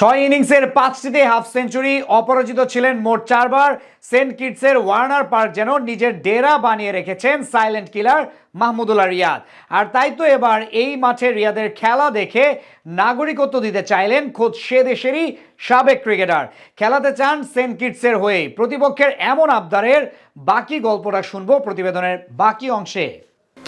ছয় ইনিংসের 5টিতে half century, অপরাজিত ছিলেন মোট 4বার। সেন্ট কিটসের ওয়ার্নার পার্ক যেন নিজের ডেরা বানিয়ে রেখেছেন সাইলেন্ট কিলার মাহমুদুল্লাহ রিয়াদ। আর তাই তো এবার এই মাঠে রিয়াদের খেলা দেখে নাগরিকত্ব দিতে চাইলেন খোদ সে দেশেরই সাবেক ক্রিকেটার। খেলাতে চান সেন্ট কিটসের হয়েই। প্রতিপক্ষের এমন আবদারের বাকি গল্পটা শুনবো প্রতিবেদনের বাকি অংশে।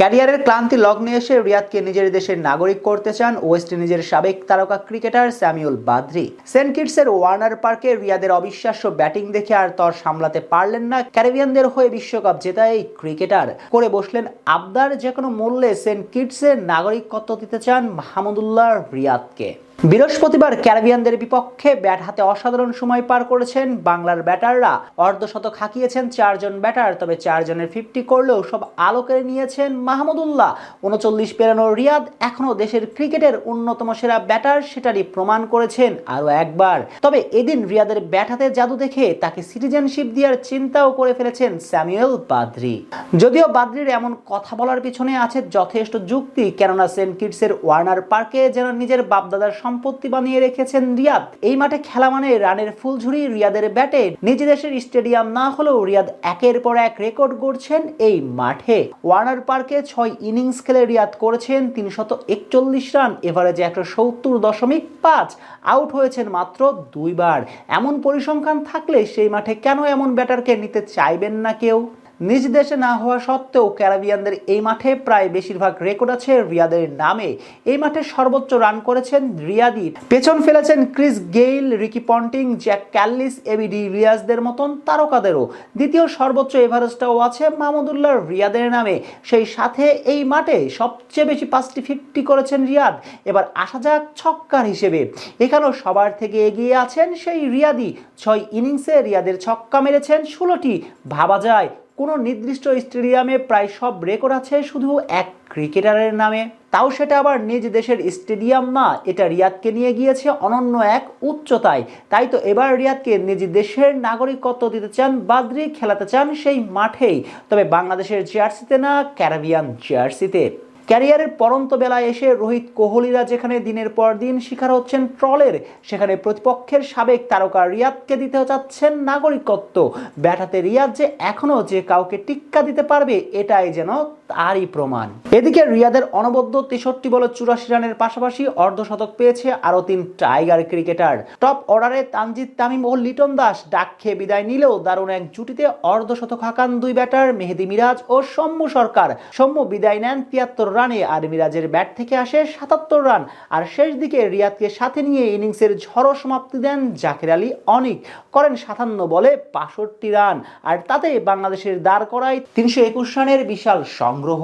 ক্যারিয়ারের ক্লান্তি লগ্নে এসে রিয়াদকে নিজের দেশের নাগরিক করতে চান ওয়েস্ট ইন্ডিজের সাবেক তারকা ক্রিকেটার স্যামুয়েল বাদ্রি। সেন্ট কিটসের ওয়ার্নার পার্কে রিয়াদের অবিশ্বাস্য ব্যাটিং দেখে আর তর সামলাতে পারলেন না ক্যারিবিয়ানদের হয়ে বিশ্বকাপ জেতা এই ক্রিকেটার। করে বসলেন আবদার, যে কোনো মূল্যে সেন্ট কিটসের নাগরিকত্ব দিতে চান মাহমুদুল্লাহ রিয়াদকে। বৃহস্পতিবার ক্যারিবিয়ানদের বিপক্ষে ব্যাট হাতে অসাধারণ সময় পার করেছেন বাংলার ব্যাটাররা। অর্ধশতক হাঁকিয়েছেন 4 জন ব্যাটার, তবে 4 জনের 50 করলেও সব আলো কেড়ে নিয়েছেন মাহমুদুল্লাহ। 39 পেরানো রিয়াদ এখনো দেশের ক্রিকেটের অন্যতম সেরা ব্যাটার, সেটারই প্রমাণ করেছেন আরো একবার। তবে এদিন রিয়াদের ব্যাট হাতে জাদু দেখে তাকে সিটিজেনশিপ দেওয়ার চিন্তাও করে ফেলেছেন স্যামুয়েল বাদ্রি। যদিও বাদ্রির এমন কথা বলার পিছনে আছে যথেষ্ট যুক্তি, কেননা সেন্ট কিটসের ওয়ার্নার পার্কে যেন নিজের বাপদাদার সম্পত্তি বানিয়ে রেখেছেন রিয়াদ। এই মাঠে খেলা মানে রানের ফুলঝুরি। রিয়াদের ব্যাটে নিজ দেশের স্টেডিয়াম না হলেও রিয়াদ একের পর এক রেকর্ড গড়ছেন এই মাঠে। ওয়ার্নার পার্কে 6 ইনিংস খেলে রিয়াদ করেছেন 341 রান, এভারেজে 170.5। আউট হয়েছেন মাত্র 2 বার। এমন পরিসংখ্যান থাকলে সেই মাঠে কেন এমন ব্যাটারকে নিতে চাইবেন না কেউ? নিজ দেশে না হওয়া সত্ত্বেও ক্যারিবিয়ানদের এই মাঠে প্রায় বেশিরভাগ রেকর্ড আছে রিয়াদের নামে। এই মাঠে সর্বোচ্চ রান করেছেন রিয়াদি, পেছন ফেলেছেন Chris Gayle, Ricky Ponting, Jacques Kallis, AB de ভিলিয়ার্সদের মতন তারকাদেরও। দ্বিতীয় সর্বোচ্চ এভারেজটাও আছে মাহমুদুল্লাহ রিয়াদের নামে। সেই সাথে এই মাঠে সবচেয়ে বেশি 5টি 50 করেছেন রিয়াদ। এবার আসা যাক ছক্কার হিসেবে। এখানেও সবার থেকে এগিয়ে আছেন সেই রিয়াদি। 6 ইনিংসে রিয়াদের ছক্কা মেরেছেন 16টি। ভাবা যায় কোনো নির্দিষ্ট স্টেডিয়ামে প্রায় সব রেকর্ড আছে শুধু এক ক্রিকেটারের নামে, তাও সেটা আবার নিজ দেশের স্টেডিয়াম না। এটা রিয়াদকে নিয়ে গিয়েছে অনন্য এক উচ্চতায়। তাই তো এবার রিয়াদকে নিজ দেশের নাগরিকত্ব দিতে চান বাদ্রি, খেলাতে চান সেই মাঠেই, তবে বাংলাদেশের জার্সিতে না, ক্যারিবিয়ান জার্সিতে। ক্যারিয়ারের পরন্ত বেলায় এসে রোহিত কোহলিরা যেখানে দিনের পর দিন শিকার হচ্ছেন ট্রলের, সেখানে প্রতিপক্ষের সাবেক তারকা রিয়াদকে দিতে চাচ্ছেন নাগরিকত্ব। ব্যাট হাতে রিয়াদ যে এখনো যে কাউকে টিক্কা দিতে পারবে, এটাই যেন তারই প্রমাণ। এদিকে রিয়াদের অনবদ্য 63 বলে 84 রানের পাশাপাশি অর্ধশতক পেয়েছে আরো 3 টাইগার ক্রিকেটার। টপ অর্ডারে তানজিদ তামিম ও লিটন দাস ডাক খেয়ে বিদায় নিলেও দারুণ এক জুটিতে অর্ধশতক হাঁকান 2 ব্যাটার মেহেদী মিরাজ ও সৌম্য সরকার। সৌম্য বিদায় নেন 73 রানে, আর মিরাজের ব্যাট থেকে আসে 77 রান। আর শেষ দিকে রিয়াদকে সাথে নিয়ে ইনিংসের ঝড়ো সমাপ্তি দেন জাকের আলী অনিক, করেন 57 বলে 62 রান। আর তাতে বাংলাদেশের দাঁড় করায় 321 রানের বিশাল সংগ্রহ।